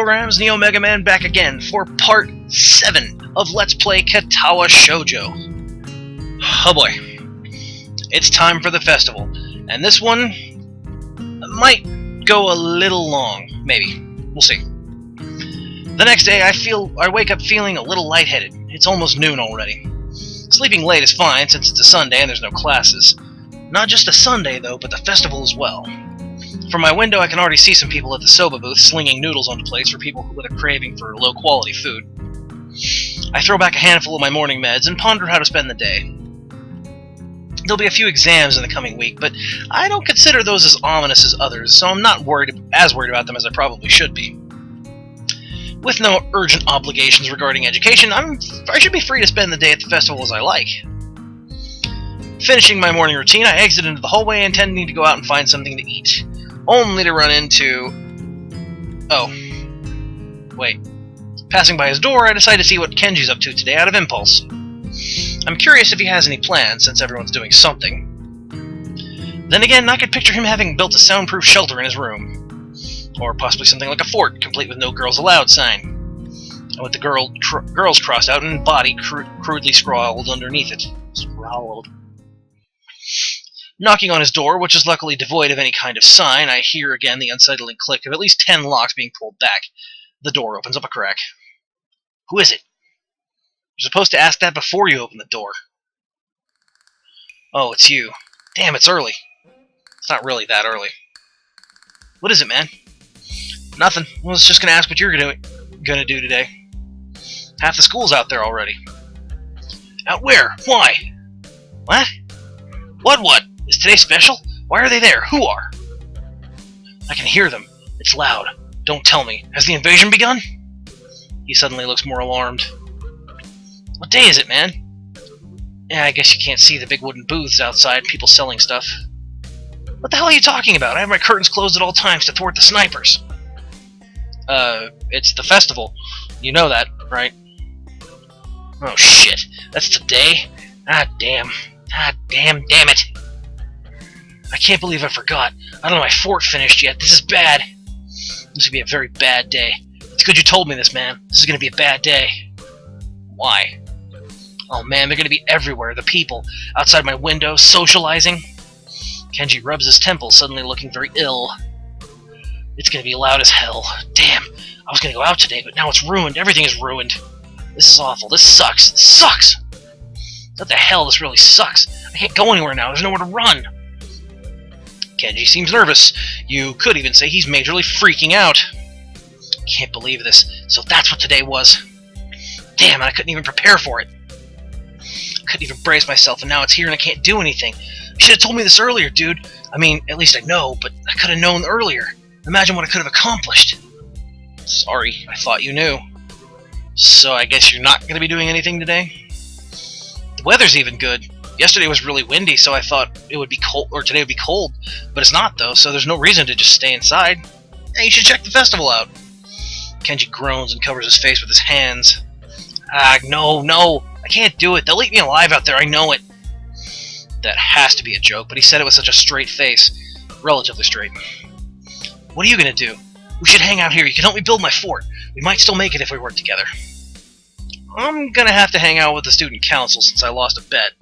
programs, NeoMegaMan back again for part 7 of Let's Play Katawa Shoujo. Oh boy. It's time for the festival, and this one might go a little long, maybe. We'll see. The next day, I wake up feeling a little lightheaded. It's almost noon already. Sleeping late is fine since it's a Sunday and there's no classes. Not just a Sunday though, but the festival as well. From my window, I can already see some people at the soba booth slinging noodles onto plates for people with a craving for low-quality food. I throw back a handful of my morning meds and ponder how to spend the day. There'll be a few exams in the coming week, but I don't consider those as ominous as others, so I'm not as worried about them as I probably should be. With no urgent obligations regarding education, I should be free to spend the day at the festival as I like. Finishing my morning routine, I exit into the hallway intending to go out and find something to eat. Only to run into... Oh. Wait. Passing by his door, I decide to see what Kenji's up to today out of impulse. I'm curious if he has any plans, since everyone's doing something. Then again, I could picture him having built a soundproof shelter in his room. Or possibly something like a fort, complete with no girls allowed sign. And with the girls crossed out and body crudely scrawled underneath it. Scrawled. Knocking on his door, which is luckily devoid of any kind of sign, I hear again the unsettling click of at least 10 locks being pulled back. The door opens up a crack. Who is it? You're supposed to ask that before you open the door. Oh, it's you. Damn, it's early. It's not really that early. What is it, man? Nothing. I was just gonna ask what you're gonna do today. Half the school's out there already. Out where? Why? What? What? Is today special? Why are they there? Who are? I can hear them. It's loud. Don't tell me. Has the invasion begun? He suddenly looks more alarmed. What day is it, man? Yeah, I guess you can't see the big wooden booths outside, people selling stuff. What the hell are you talking about? I have my curtains closed at all times to thwart the snipers. It's the festival. You know that, right? Oh, shit. That's today? Ah, damn. Ah, damn it. I can't believe I forgot. I don't know my fort finished yet. This is bad. This could be a very bad day. It's good you told me this, man. This is going to be a bad day. Why? Oh man, they're going to be everywhere. The people. Outside my window, socializing. Kenji rubs his temples, suddenly looking very ill. It's going to be loud as hell. Damn. I was going to go out today, but now it's ruined. Everything is ruined. This is awful. This sucks. It sucks! What the hell? This really sucks. I can't go anywhere now. There's nowhere to run. Kenji seems nervous. You could even say he's majorly freaking out. Can't believe this. So that's what today was. Damn, I couldn't even prepare for it. I couldn't even brace myself, and now it's here and I can't do anything. You should have told me this earlier, dude. I mean, at least I know, but I could have known earlier. Imagine what I could have accomplished. Sorry, I thought you knew. So I guess you're not going to be doing anything today? The weather's even good. Yesterday was really windy, so I thought it would be cold, or today would be cold, but it's not though, so there's no reason to just stay inside. Hey, you should check the festival out. Kenji groans and covers his face with his hands. Ah, no, I can't do it. They'll eat me alive out there, I know it. That has to be a joke, but he said it with such a straight face. Relatively straight. What are you gonna do? We should hang out here. You can help me build my fort. We might still make it if we work together. I'm gonna have to hang out with the student council since I lost a bet.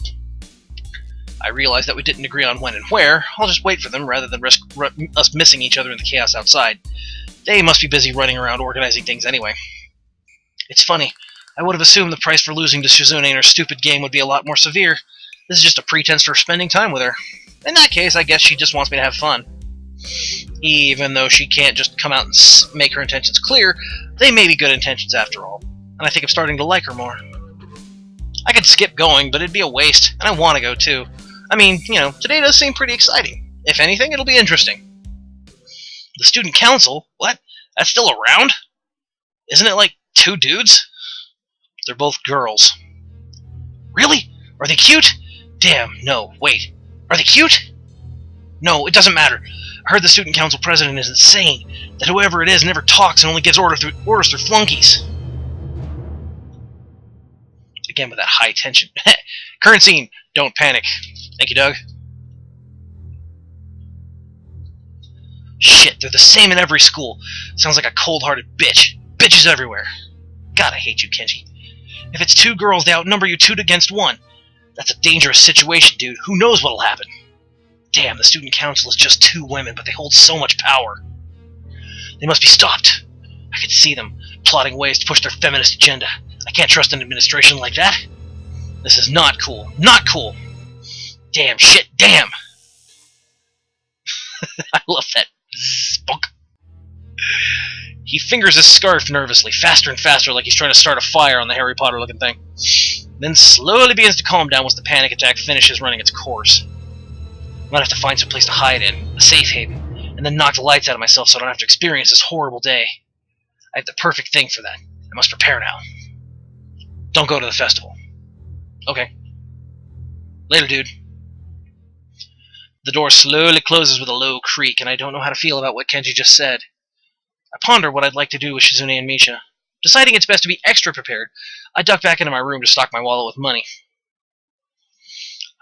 I realize that we didn't agree on when and where. I'll just wait for them rather than risk us missing each other in the chaos outside. They must be busy running around organizing things anyway. It's funny. I would have assumed the price for losing to Shizune in her stupid game would be a lot more severe. This is just a pretense for spending time with her. In that case, I guess she just wants me to have fun. Even though she can't just come out and make her intentions clear, they may be good intentions after all. And I think I'm starting to like her more. I could skip going, but it'd be a waste, and I want to go too. I mean, you know, today does seem pretty exciting. If anything, it'll be interesting. The student council? What? That's still around? Isn't it like 2 dudes? They're both girls. Really? Are they cute? Damn, no, wait. Are they cute? No, it doesn't matter. I heard the student council president is insane, that whoever it is never talks and only gives orders through flunkies. Again with that high tension. Current scene, don't panic. Thank you, Doug. Shit, they're the same in every school. Sounds like a cold-hearted bitch. Bitches everywhere. God, I hate you, Kenji. If it's 2 girls, they outnumber you 2 against 1. That's a dangerous situation, dude. Who knows what'll happen? Damn, the student council is just 2 women, but they hold so much power. They must be stopped. I can see them, plotting ways to push their feminist agenda. I can't trust an administration like that. This is not cool. Not cool! Damn, shit, damn! I love that. Spunk. He fingers his scarf nervously, faster and faster, like he's trying to start a fire on the Harry Potter-looking thing. Then slowly begins to calm down once the panic attack finishes running its course. I might have to find some place to hide in, a safe haven, and then knock the lights out of myself so I don't have to experience this horrible day. I have the perfect thing for that. I must prepare now. Don't go to the festival. Okay. Later, dude. The door slowly closes with a low creak, and I don't know how to feel about what Kenji just said. I ponder what I'd like to do with Shizune and Misha. Deciding it's best to be extra prepared, I duck back into my room to stock my wallet with money.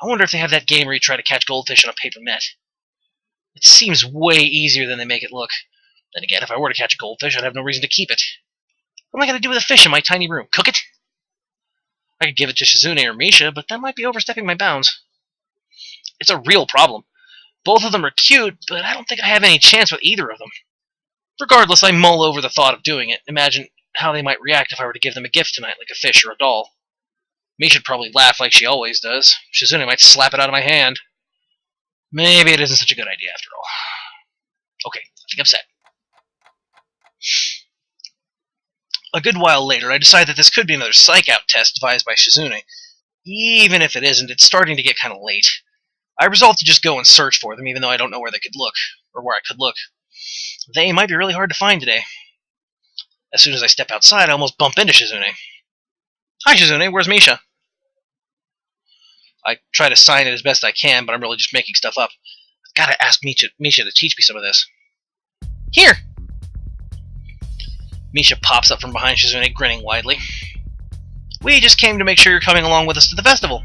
I wonder if they have that game where you try to catch goldfish on a paper net. It seems way easier than they make it look. Then again, if I were to catch a goldfish, I'd have no reason to keep it. What am I going to do with a fish in my tiny room? Cook it? I could give it to Shizune or Misha, but that might be overstepping my bounds. It's a real problem. Both of them are cute, but I don't think I have any chance with either of them. Regardless, I mull over the thought of doing it. Imagine how they might react if I were to give them a gift tonight, like a fish or a doll. Misha'd probably laugh like she always does. Shizune might slap it out of my hand. Maybe it isn't such a good idea after all. Okay, I think I'm set. A good while later, I decide that this could be another psych-out test devised by Shizune. Even if it isn't, it's starting to get kind of late. I resolve to just go and search for them, even though I don't know where they could look, or where I could look. They might be really hard to find today. As soon as I step outside, I almost bump into Shizune. Hi, Shizune, where's Misha? I try to sign it as best I can, but I'm really just making stuff up. I've got to ask Misha to teach me some of this. Here! Misha pops up from behind Shizune, grinning widely. We just came to make sure you're coming along with us to the festival.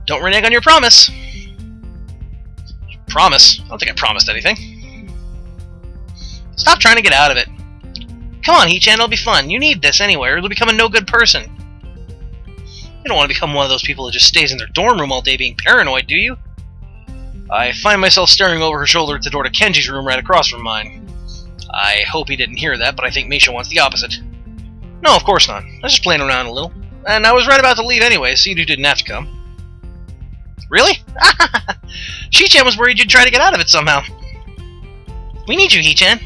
Don't renege on your promise. Promise? I don't think I promised anything. Stop trying to get out of it. Come on, Hee-chan, it'll be fun. You need this anyway, or you'll become a no-good person. You don't want to become one of those people that just stays in their dorm room all day being paranoid, do you? I find myself staring over her shoulder at the door to Kenji's room right across from mine. I hope he didn't hear that, but I think Misha wants the opposite. No, of course not. I was just playing around a little. And I was right about to leave anyway, so you didn't have to come. Really? Shi-chan was worried you'd try to get out of it somehow. We need you, Hee-chan.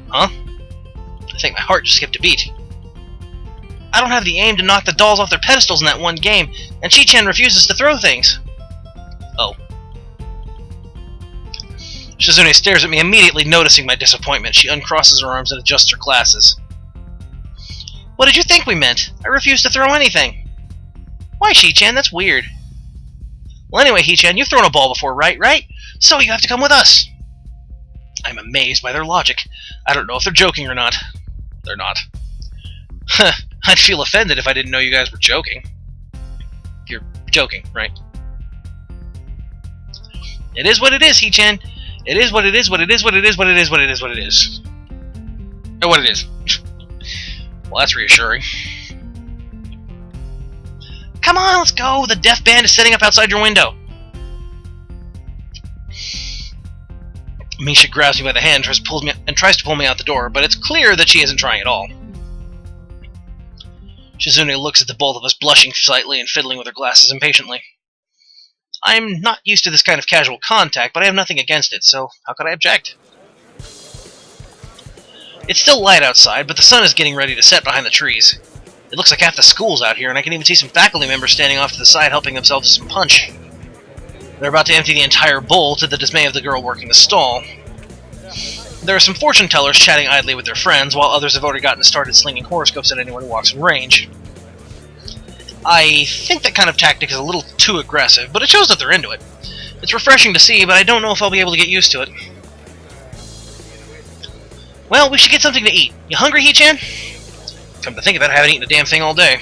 Huh? I think my heart just skipped a beat. I don't have the aim to knock the dolls off their pedestals in that one game, and Shi-chan refuses to throw things. Oh. Shizune stares at me, immediately noticing my disappointment. She uncrosses her arms and adjusts her glasses. What did you think we meant? I refuse to throw anything. Why, Shi-chan? That's weird. Well, anyway, Hee-chan, you've thrown a ball before, right? So you have to come with us. I'm amazed by their logic. I don't know if they're joking or not. They're not. I'd feel offended if I didn't know you guys were joking. You're joking, right? It is what it is, Hee-chan. It is what it is, what it is, what it is, what it is, what it is, what it is. Or what it is. Well, that's reassuring. Come on, let's go! The deaf band is setting up outside your window. Misha grabs me by the hand and tries to pull me out the door, but it's clear that she isn't trying at all. Shizune looks at the both of us, blushing slightly and fiddling with her glasses impatiently. I'm not used to this kind of casual contact, but I have nothing against it, so how could I object? It's still light outside, but the sun is getting ready to set behind the trees. It looks like half the school's out here, and I can even see some faculty members standing off to the side helping themselves to some punch. They're about to empty the entire bowl, to the dismay of the girl working the stall. There are some fortune tellers chatting idly with their friends, while others have already gotten started slinging horoscopes at anyone who walks in range. I think that kind of tactic is a little too aggressive, but it shows that they're into it. It's refreshing to see, but I don't know if I'll be able to get used to it. Well, we should get something to eat. You hungry, Hee-chan? Come to think of it, I haven't eaten a damn thing all day.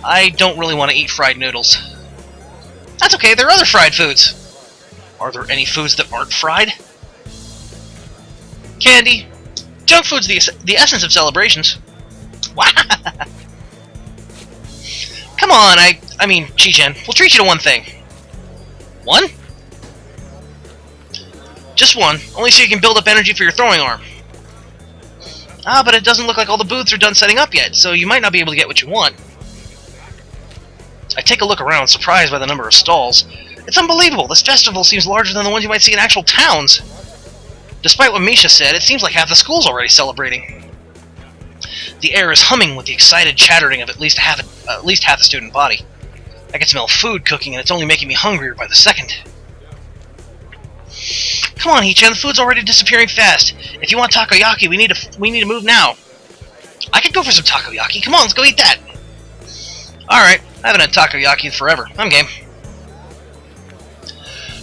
I don't really want to eat fried noodles. That's okay, there are other fried foods. Are there any foods that aren't fried? Candy. Junk food's the essence of celebrations. Come on, I mean, Chi-Chan, we'll treat you to one thing. One? Just one, only so you can build up energy for your throwing arm. Ah, but it doesn't look like all the booths are done setting up yet, so you might not be able to get what you want. I take a look around, surprised by the number of stalls. It's unbelievable, this festival seems larger than the ones you might see in actual towns. Despite what Misha said, it seems like half the school's already celebrating. The air is humming with the excited chattering of at least half the student body. I can smell food cooking, and it's only making me hungrier by the second. Come on, Hichan, the food's already disappearing fast. If you want takoyaki, we need to move now. I could go for some takoyaki. Come on, let's go eat that. Alright, I haven't had takoyaki in forever. I'm game.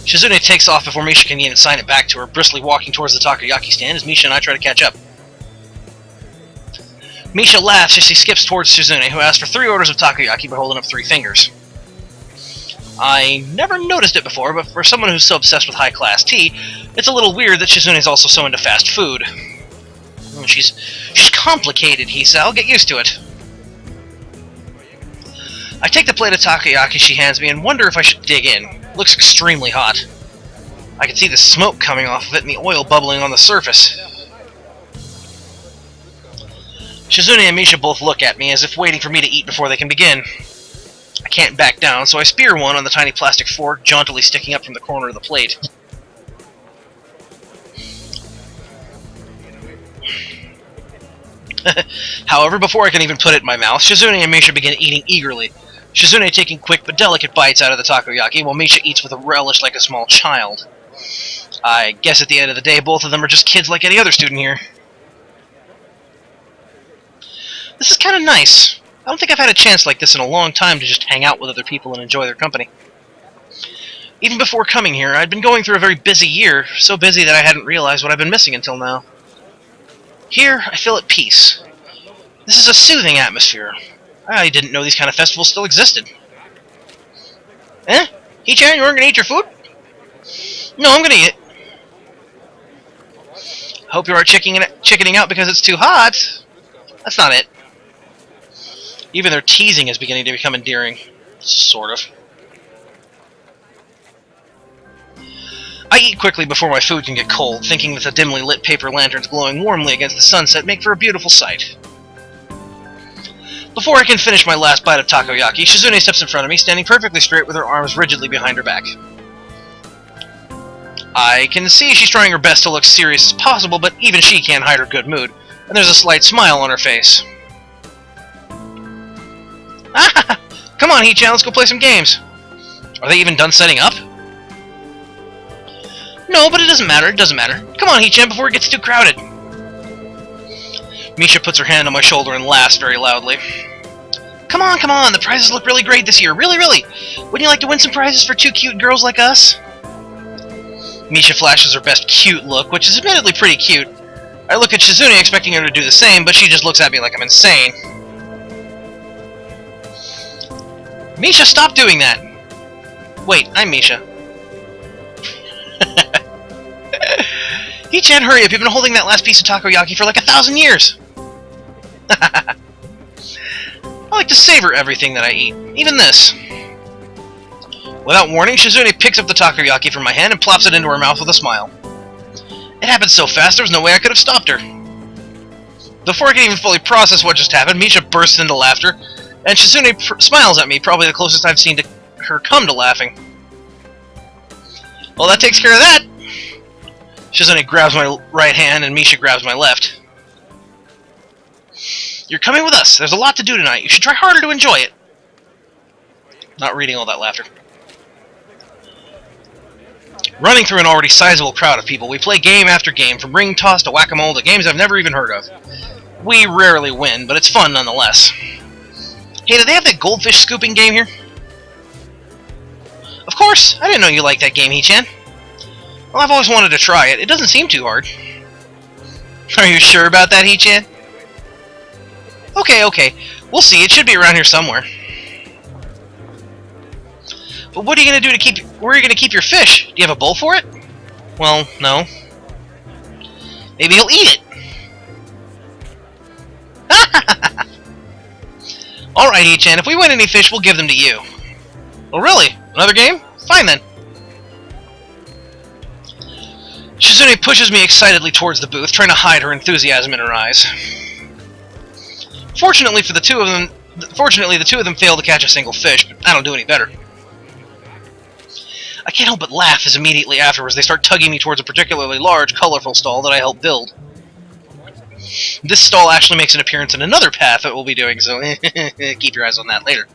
Shizune takes off before Misha can even sign it back to her, briskly walking towards the takoyaki stand as Misha and I try to catch up. Misha laughs as she skips towards Shizune, who asks for 3 orders of takoyaki by holding up 3 fingers. I never noticed it before, but for someone who's so obsessed with high-class tea, it's a little weird that Shizune's also so into fast food. She's complicated, Hisa. I'll get used to it. I take the plate of takoyaki she hands me and wonder if I should dig in. It looks extremely hot. I can see the smoke coming off of it and the oil bubbling on the surface. Shizune and Misha both look at me as if waiting for me to eat before they can begin. I can't back down, so I spear one on the tiny plastic fork jauntily sticking up from the corner of the plate. However, before I can even put it in my mouth, Shizune and Misha begin eating eagerly. Shizune taking quick but delicate bites out of the takoyaki, while Misha eats with a relish like a small child. I guess at the end of the day, both of them are just kids like any other student here. This is kind of nice. I don't think I've had a chance like this in a long time to just hang out with other people and enjoy their company. Even before coming here, I'd been going through a very busy year, so busy that I hadn't realized what I've been missing until now. Here, I feel at peace. This is a soothing atmosphere. I didn't know these kind of festivals still existed. Eh? Hichan, you weren't gonna eat your food? No, I'm gonna eat it. Hope you are chickening out because it's too hot. That's not it. Even their teasing is beginning to become endearing. Sort of. I eat quickly before my food can get cold, thinking that the dimly lit paper lanterns glowing warmly against the sunset make for a beautiful sight. Before I can finish my last bite of takoyaki, Shizune steps in front of me, standing perfectly straight with her arms rigidly behind her back. I can see she's trying her best to look serious as possible, but even she can't hide her good mood, and there's a slight smile on her face. Ah! Come on, Hichan, let's go play some games. Are they even done setting up? No, but it doesn't matter, Come on, Hichan, before it gets too crowded. Misha puts her hand on my shoulder and laughs very loudly. Come on, the prizes look really great this year, really. Wouldn't you like to win some prizes for 2 cute girls like us? Misha flashes her best cute look, which is admittedly pretty cute. I look at Shizune expecting her to do the same, but she just looks at me like I'm insane. Misha, stop doing that! Wait, I'm Misha. Hichan, hurry up, you've been holding that last piece of takoyaki for like 1,000 years! I like to savor everything that I eat, even this. Without warning, Shizune picks up the takoyaki from my hand and plops it into her mouth with a smile. It happened so fast there was no way I could have stopped her. Before I can even fully process what just happened, Misha bursts into laughter, and Shizune smiles at me, probably the closest I've seen to her come to laughing. Well, that takes care of that! Shizune grabs my right hand, and Misha grabs my left. You're coming with us. There's a lot to do tonight. You should try harder to enjoy it. Not reading all that laughter. Running through an already sizable crowd of people, we play game after game, from ring toss to whack-a-mole to games I've never even heard of. We rarely win, but it's fun nonetheless. Hey, do they have that goldfish scooping game here? Of course! I didn't know you liked that game, Hichan. Well, I've always wanted to try it. It doesn't seem too hard. Are you sure about that, Hichan? Okay. We'll see. It should be around here somewhere. But what are you going to do to keep Where are you going to keep your fish? Do you have a bowl for it? Well, no. Maybe he'll eat it. Alright, Ichan, if we win any fish, we'll give them to you. Oh, really? Another game? Fine, then. Shizune pushes me excitedly towards the booth, trying to hide her enthusiasm in her eyes. Fortunately, the two of them fail to catch a single fish, but I don't do any better. I can't help but laugh as immediately afterwards they start tugging me towards a particularly large, colorful stall that I helped build. This stall actually makes an appearance in another path that we'll be doing, so keep your eyes on that later.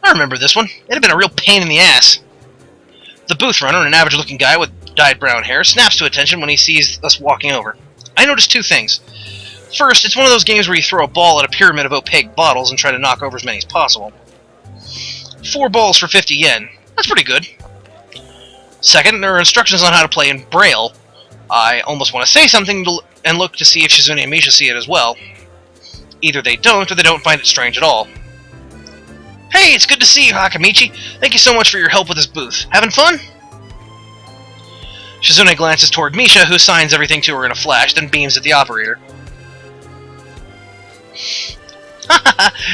I remember this one. It had been a real pain in the ass. The booth runner, an average-looking guy with dyed brown hair, snaps to attention when he sees us walking over. I noticed two things. First, it's one of those games where you throw a ball at a pyramid of opaque bottles and try to knock over as many as possible. 4 balls for 50 yen. That's pretty good. Second, there are instructions on how to play in Braille. I almost want to say something and look to see if Shizune and Misha see it as well. Either they don't, or they don't find it strange at all. Hey, it's good to see you, Hakamichi. Thank you so much for your help with this booth. Having fun? Shizune glances toward Misha, who signs everything to her in a flash, then beams at the operator.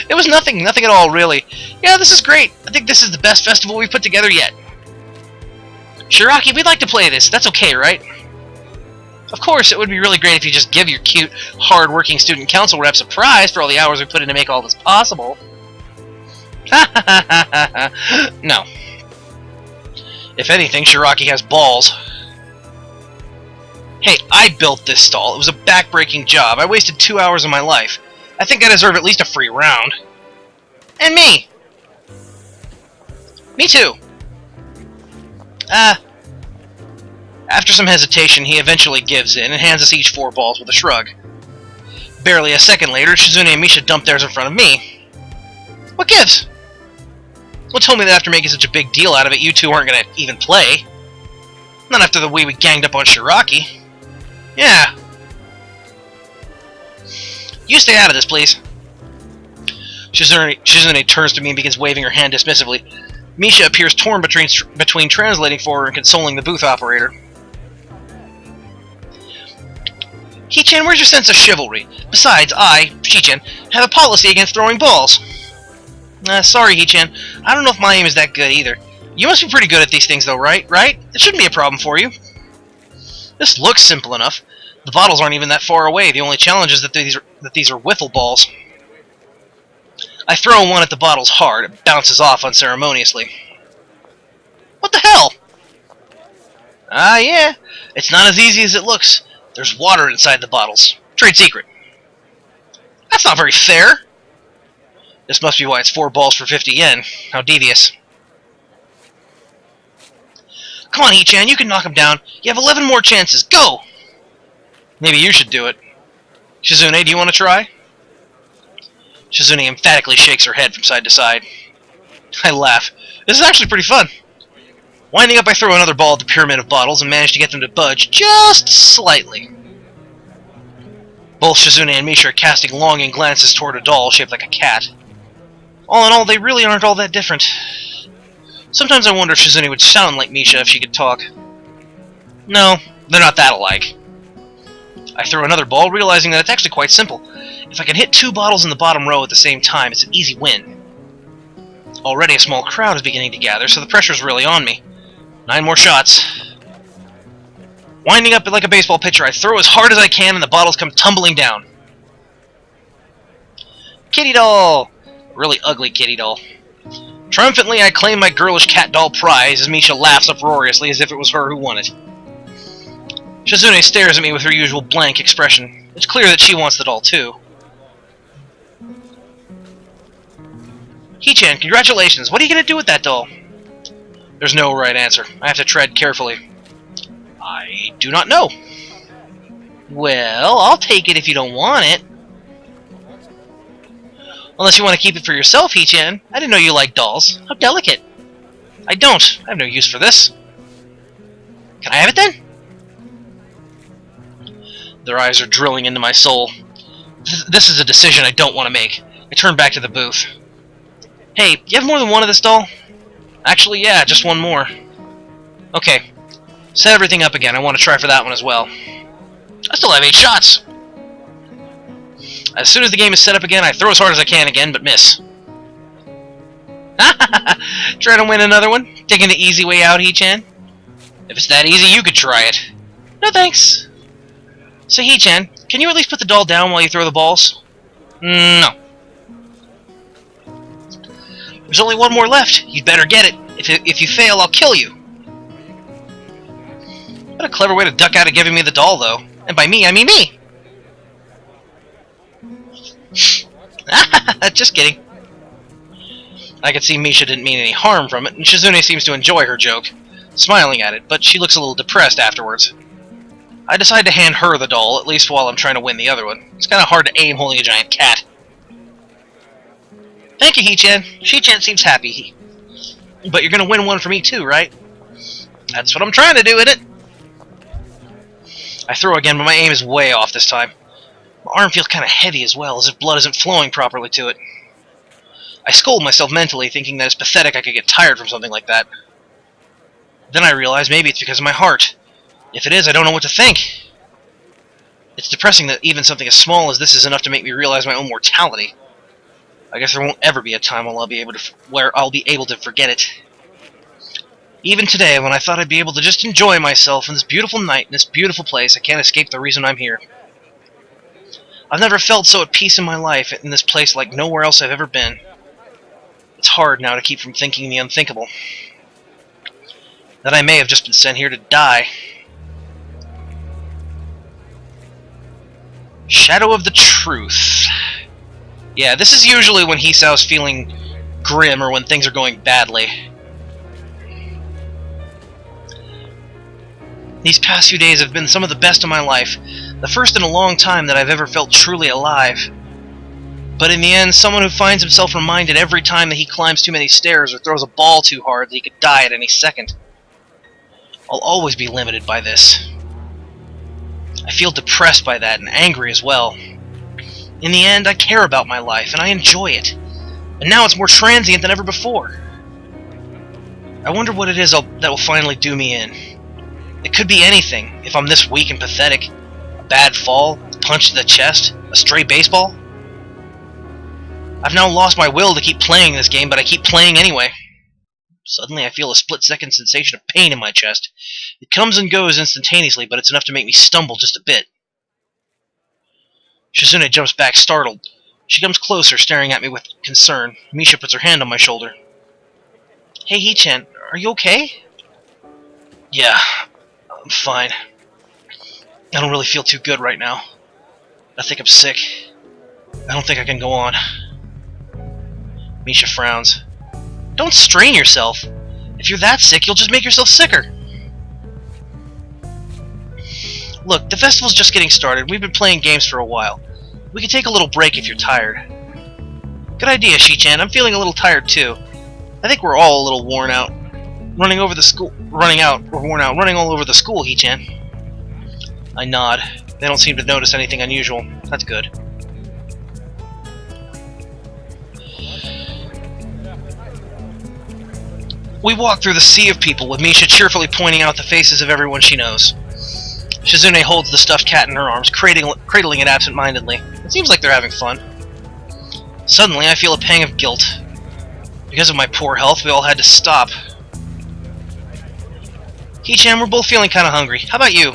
It was nothing at all, really. Yeah, this is great. I think this is the best festival we've put together yet. Shiraki, we'd like to play this. That's okay, right? Of course, it would be really great if you just give your cute, hard-working student council reps a prize for all the hours we put in to make all this possible. No. If anything, Shiraki has balls. Hey, I built this stall. It was a back-breaking job. I wasted 2 hours of my life. I think I deserve at least a free round. And me! Me too. After some hesitation, he eventually gives in and hands us each 4 balls with a shrug. Barely a second later, Shizune and Misha dump theirs in front of me. What gives? Someone told me that after making such a big deal out of it, you two aren't gonna even play. Not after the way we ganged up on Shiraki. Yeah. You stay out of this, please. Shizune turns to me and begins waving her hand dismissively. Misha appears torn between translating for her and consoling the booth operator. Hichan, where's your sense of chivalry? Besides, I, Shichan, have a policy against throwing balls. Sorry, Hichan. I don't know if my aim is that good either. You must be pretty good at these things, though, right? Right? It shouldn't be a problem for you. This looks simple enough. The bottles aren't even that far away. The only challenge is that these are wiffle balls. I throw one at the bottles hard. It bounces off unceremoniously. What the hell? Yeah. It's not as easy as it looks. There's water inside the bottles. Trade secret. That's not very fair. This must be why it's 4 balls for 50 yen. How devious. Come on, Hichan, you can knock him down. You have 11 more chances. Go! Maybe you should do it. Shizune, do you want to try? Shizune emphatically shakes her head from side to side. I laugh. This is actually pretty fun. Winding up, I throw another ball at the pyramid of bottles and manage to get them to budge just slightly. Both Shizune and Misha are casting longing glances toward a doll shaped like a cat. All in all, they really aren't all that different. Sometimes I wonder if Shizune would sound like Misha if she could talk. No, they're not that alike. I throw another ball, realizing that it's actually quite simple. If I can hit 2 bottles in the bottom row at the same time, it's an easy win. Already a small crowd is beginning to gather, so the pressure's really on me. 9 more shots. Winding up like a baseball pitcher, I throw as hard as I can and the bottles come tumbling down. Kitty doll! A really ugly kitty doll. Triumphantly, I claim my girlish cat doll prize as Misha laughs uproariously as if it was her who won it. Shizune stares at me with her usual blank expression. It's clear that she wants the doll too. Hichan, congratulations! What are you going to do with that doll? There's no right answer. I have to tread carefully. I do not know. Well, I'll take it if you don't want it. Unless you want to keep it for yourself, Hichan. I didn't know you liked dolls. How delicate. I don't. I have no use for this. Can I have it then? Their eyes are drilling into my soul. This is a decision I don't want to make. I turn back to the booth. Hey, you have more than one of this doll? Actually, yeah, just one more. Okay, set everything up again. I want to try for that one as well. I still have 8 shots! As soon as the game is set up again, I throw as hard as I can again, but miss. Trying to win another one? Taking the easy way out, Hee-chan? If it's that easy, you could try it. No thanks. So Hee-chan, can you at least put the doll down while you throw the balls? No. There's only one more left. You'd better get it. If you fail, I'll kill you. What a clever way to duck out of giving me the doll, though. And by me, I mean me. Just kidding. I could see Misha didn't mean any harm from it, and Shizune seems to enjoy her joke, smiling at it, but she looks a little depressed afterwards. I decide to hand her the doll, at least while I'm trying to win the other one. It's kind of hard to aim holding a giant cat. Thank you, Hee-chan. She-chan seems happy. But you're gonna win one for me too, right? That's what I'm trying to do, isn't it? I throw again, but my aim is way off this time. My arm feels kind of heavy as well, as if blood isn't flowing properly to it. I scold myself mentally, thinking that it's pathetic I could get tired from something like that. Then I realize maybe it's because of my heart. If it is, I don't know what to think. It's depressing that even something as small as this is enough to make me realize my own mortality. I guess there won't ever be a time where I'll be able to forget it. Even today, when I thought I'd be able to just enjoy myself in this beautiful night, in this beautiful place, I can't escape the reason I'm here. I've never felt so at peace in my life in this place like nowhere else I've ever been. It's hard now to keep from thinking the unthinkable. That I may have just been sent here to die. Shadow of the Truth. Yeah, this is usually when Hisao's feeling grim or when things are going badly. These past few days have been some of the best of my life. The first in a long time that I've ever felt truly alive. But in the end, someone who finds himself reminded every time that he climbs too many stairs or throws a ball too hard that he could die at any second. I'll always be limited by this. I feel depressed by that and angry as well. In the end, I care about my life and I enjoy it. And now it's more transient than ever before. I wonder what it is that will finally do me in. It could be anything, if I'm this weak and pathetic. A bad fall, a punch to the chest, a stray baseball. I've now lost my will to keep playing this game, but I keep playing anyway. Suddenly I feel a split-second sensation of pain in my chest. It comes and goes instantaneously, but it's enough to make me stumble just a bit. Shizune jumps back, startled. She comes closer, staring at me with concern. Misha puts her hand on my shoulder. Hey, Hee-chan, are you okay? Yeah, I'm fine. I don't really feel too good right now. I think I'm sick. I don't think I can go on. Misha frowns. Don't strain yourself. If you're that sick, you'll just make yourself sicker. Look, the festival's just getting started. We've been playing games for a while. We can take a little break if you're tired. Good idea, Shi-chan. I'm feeling a little tired too. I think we're all a little worn out. Running all over the school, Hee-chan. I nod. They don't seem to notice anything unusual. That's good. We walk through the sea of people, with Misha cheerfully pointing out the faces of everyone she knows. Shizune holds the stuffed cat in her arms, cradling it absent-mindedly. It seems like they're having fun. Suddenly, I feel a pang of guilt. Because of my poor health, we all had to stop. Hee-chan, we're both feeling kind of hungry. How about you?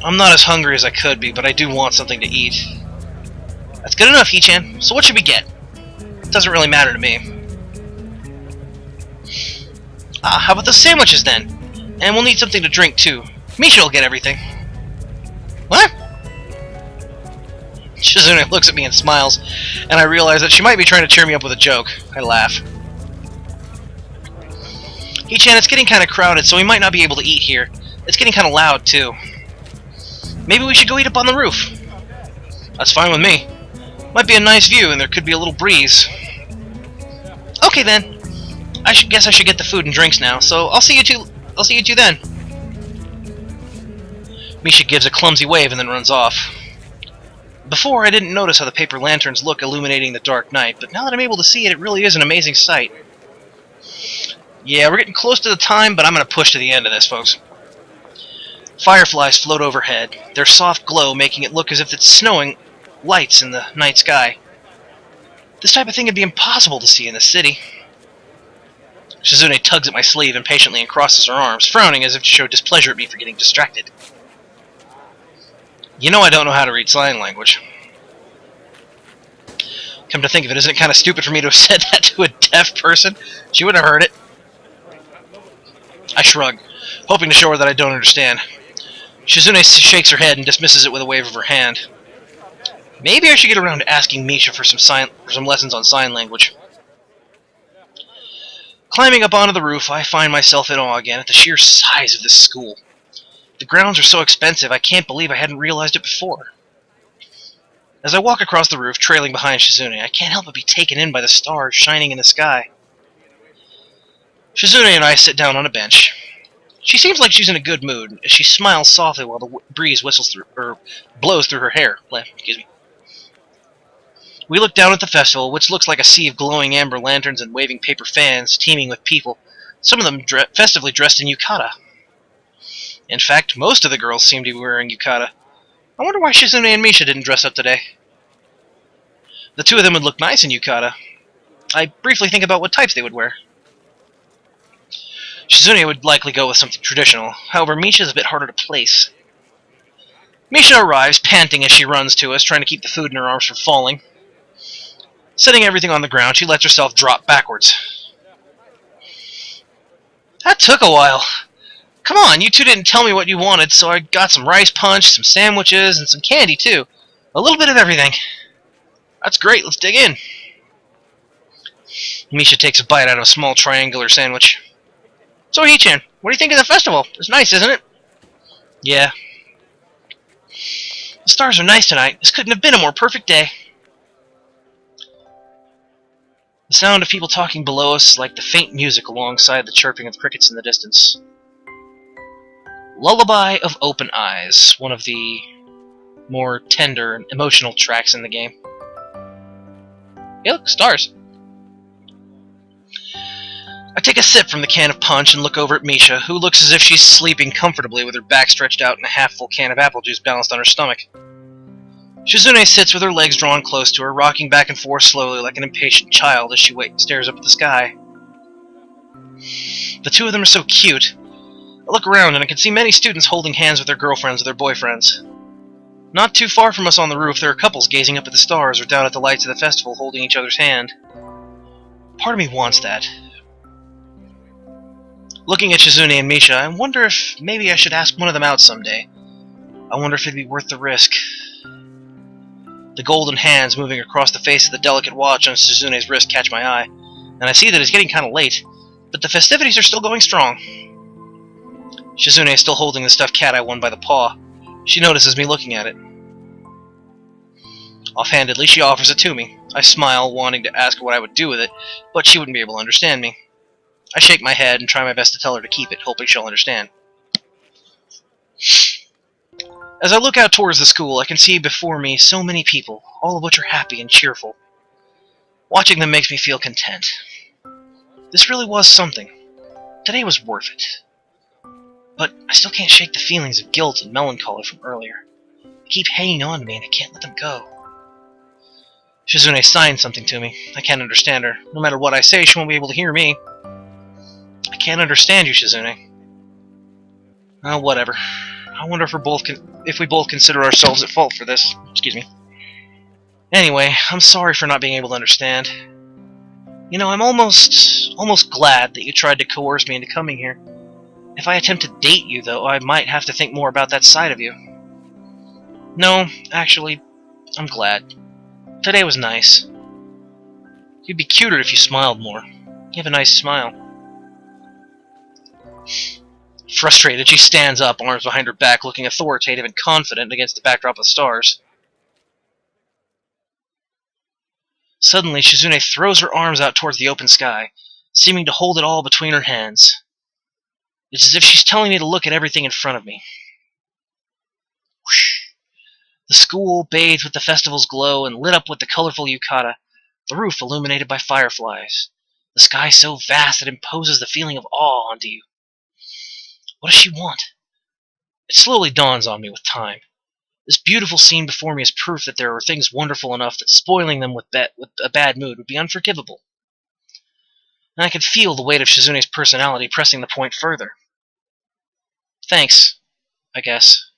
I'm not as hungry as I could be, but I do want something to eat. That's good enough, Hee-chan. So what should we get? It doesn't really matter to me. How about those sandwiches then? And we'll need something to drink too. Misha will get everything. What? Shizune looks at me and smiles, and I realize that she might be trying to cheer me up with a joke. I laugh. Hee-chan, it's getting kind of crowded, so we might not be able to eat here. It's getting kind of loud too. Maybe we should go eat up on the roof. That's fine with me. Might be a nice view, and there could be a little breeze. Okay then. Guess I should get the food and drinks now. So I'll see you two then. Misha gives a clumsy wave and then runs off. Before, I didn't notice how the paper lanterns look illuminating the dark night, but now that I'm able to see it, it really is an amazing sight. Yeah, we're getting close to the time, but I'm going to push to the end of this, folks. Fireflies float overhead, their soft glow making it look as if it's snowing lights in the night sky. This type of thing would be impossible to see in the city. Shizune tugs at my sleeve impatiently and crosses her arms, frowning as if to show displeasure at me for getting distracted. You know I don't know how to read sign language. Come to think of it, isn't it kind of stupid for me to have said that to a deaf person? She wouldn't have heard it. I shrug, hoping to show her that I don't understand. Shizune shakes her head and dismisses it with a wave of her hand. Maybe I should get around to asking Misha for some lessons on sign language. Climbing up onto the roof, I find myself in awe again at the sheer size of this school. The grounds are so expensive, I can't believe I hadn't realized it before. As I walk across the roof, trailing behind Shizune, I can't help but be taken in by the stars shining in the sky. Shizune and I sit down on a bench. She seems like she's in a good mood, as she smiles softly while the breeze blows through her hair. Excuse me. We look down at the festival, which looks like a sea of glowing amber lanterns and waving paper fans teeming with people, some of them festively dressed in yukata. In fact, most of the girls seem to be wearing yukata. I wonder why Shizune and Misha didn't dress up today. The two of them would look nice in yukata. I briefly think about what types they would wear. Shizune would likely go with something traditional, however Misha is a bit harder to place. Misha arrives, panting as she runs to us, trying to keep the food in her arms from falling. Setting everything on the ground, she lets herself drop backwards. That took a while. Come on, you two didn't tell me what you wanted, so I got some rice punch, some sandwiches, and some candy too. A little bit of everything. That's great, let's dig in. Misha takes a bite out of a small triangular sandwich. So Hichan, what do you think of the festival? It's nice, isn't it? Yeah. The stars are nice tonight. This couldn't have been a more perfect day. The sound of people talking below us like the faint music alongside the chirping of crickets in the distance. Lullaby of Open Eyes, one of the more tender and emotional tracks in the game. Hey look, stars. I take a sip from the can of punch and look over at Misha, who looks as if she's sleeping comfortably with her back stretched out and a half-full can of apple juice balanced on her stomach. Shizune sits with her legs drawn close to her, rocking back and forth slowly like an impatient child as she stares up at the sky. The two of them are so cute. I look around and I can see many students holding hands with their girlfriends or their boyfriends. Not too far from us on the roof, there are couples gazing up at the stars or down at the lights of the festival holding each other's hand. Part of me wants that. Looking at Shizune and Misha, I wonder if maybe I should ask one of them out someday. I wonder if it'd be worth the risk. The golden hands moving across the face of the delicate watch on Shizune's wrist catch my eye, and I see that it's getting kind of late, but the festivities are still going strong. Shizune is still holding the stuffed cat I won by the paw. She notices me looking at it. Offhandedly, she offers it to me. I smile, wanting to ask her what I would do with it, but she wouldn't be able to understand me. I shake my head and try my best to tell her to keep it, hoping she'll understand. As I look out towards the school, I can see before me so many people, all of which are happy and cheerful. Watching them makes me feel content. This really was something. Today was worth it. But I still can't shake the feelings of guilt and melancholy from earlier. They keep hanging on to me and I can't let them go. Shizune signed something to me. I can't understand her. No matter what I say, she won't be able to hear me. I can't understand you, Shizune. Oh, whatever. I wonder if we both consider ourselves at fault for this. Excuse me. Anyway, I'm sorry for not being able to understand. You know, I'm almost glad that you tried to coerce me into coming here. If I attempt to date you, though, I might have to think more about that side of you. No, actually, I'm glad. Today was nice. You'd be cuter if you smiled more. You have a nice smile. Frustrated, she stands up, arms behind her back, looking authoritative and confident against the backdrop of stars. Suddenly, Shizune throws her arms out towards the open sky, seeming to hold it all between her hands. It's as if she's telling me to look at everything in front of me. Whoosh. The school, bathed with the festival's glow and lit up with the colorful yukata, the roof illuminated by fireflies. The sky so vast it imposes the feeling of awe onto you. What does she want? It slowly dawns on me with time. This beautiful scene before me is proof that there are things wonderful enough that spoiling them with a bad mood would be unforgivable. And I could feel the weight of Shizune's personality pressing the point further. Thanks, I guess.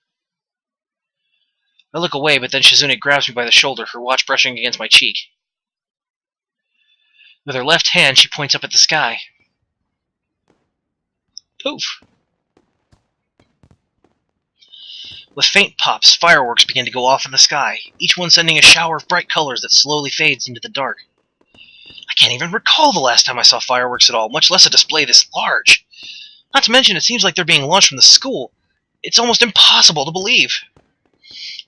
I look away, but then Shizune grabs me by the shoulder, her watch brushing against my cheek. With her left hand, she points up at the sky. Poof! With faint pops, fireworks begin to go off in the sky, each one sending a shower of bright colors that slowly fades into the dark. I can't even recall the last time I saw fireworks at all, much less a display this large. Not to mention, it seems like they're being launched from the school. It's almost impossible to believe.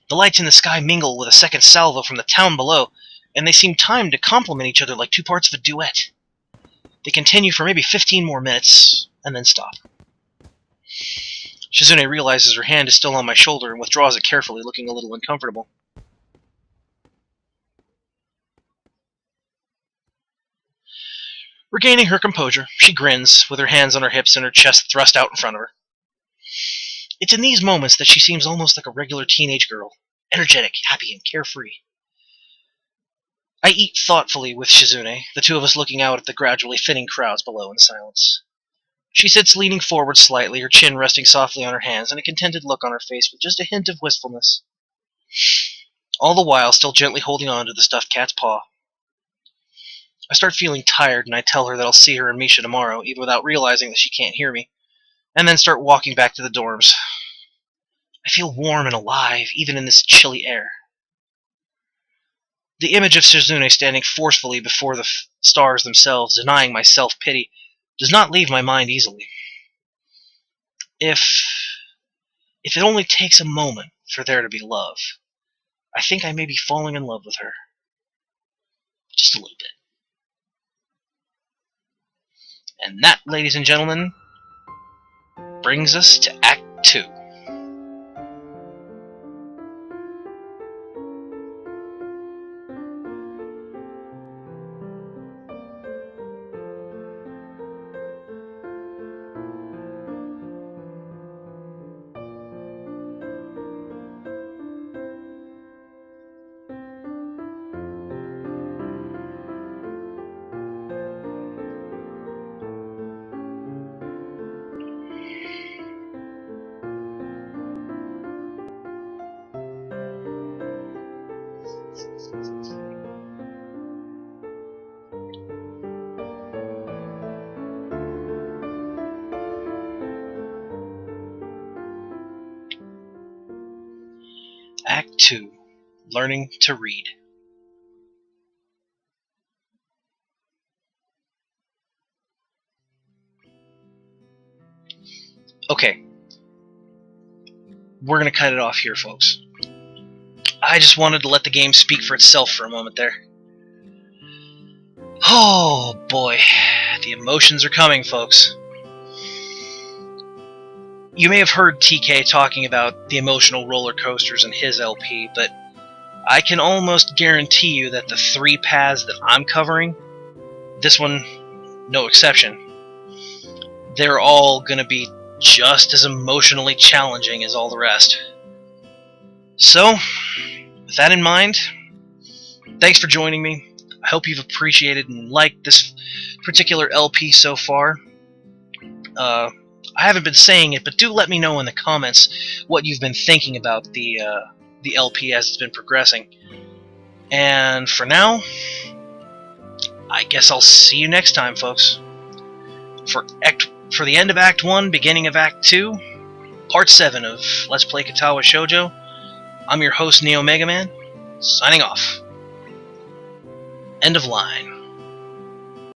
The lights in the sky mingle with a second salvo from the town below, and they seem timed to complement each other like two parts of a duet. They continue for maybe 15 more minutes, and then stop. Shizune realizes her hand is still on my shoulder and withdraws it carefully, looking a little uncomfortable. Regaining her composure, she grins, with her hands on her hips and her chest thrust out in front of her. It's in these moments that she seems almost like a regular teenage girl, energetic, happy, and carefree. I eat thoughtfully with Shizune, the two of us looking out at the gradually thinning crowds below in silence. She sits leaning forward slightly, her chin resting softly on her hands, and a contented look on her face with just a hint of wistfulness. All the while still gently holding on to the stuffed cat's paw. I start feeling tired, and I tell her that I'll see her and Misha tomorrow, even without realizing that she can't hear me, and then start walking back to the dorms. I feel warm and alive, even in this chilly air. The image of Shizune standing forcefully before the stars themselves, denying my self-pity, does not leave my mind easily. If it only takes a moment for there to be love, I think I may be falling in love with her. Just a little bit. And that, ladies and gentlemen, brings us to Act 2. Act 2. Learning to read. Okay. We're gonna cut it off here, folks. I just wanted to let the game speak for itself for a moment there. Oh boy, the emotions are coming, folks. You may have heard TK talking about the emotional roller coasters in his LP, but I can almost guarantee you that the 3 paths that I'm covering, this one no exception, they're all gonna be just as emotionally challenging as all the rest. So, with that in mind, thanks for joining me. I hope you've appreciated and liked this particular LP so far. I haven't been saying it, but do let me know in the comments what you've been thinking about the LP as it's been progressing. And for now, I guess I'll see you next time, folks. For the end of Act 1, beginning of Act 2, Part 7 of Let's Play Katawa Shoujo, I'm your host, NeoMegaMan, signing off. End of line.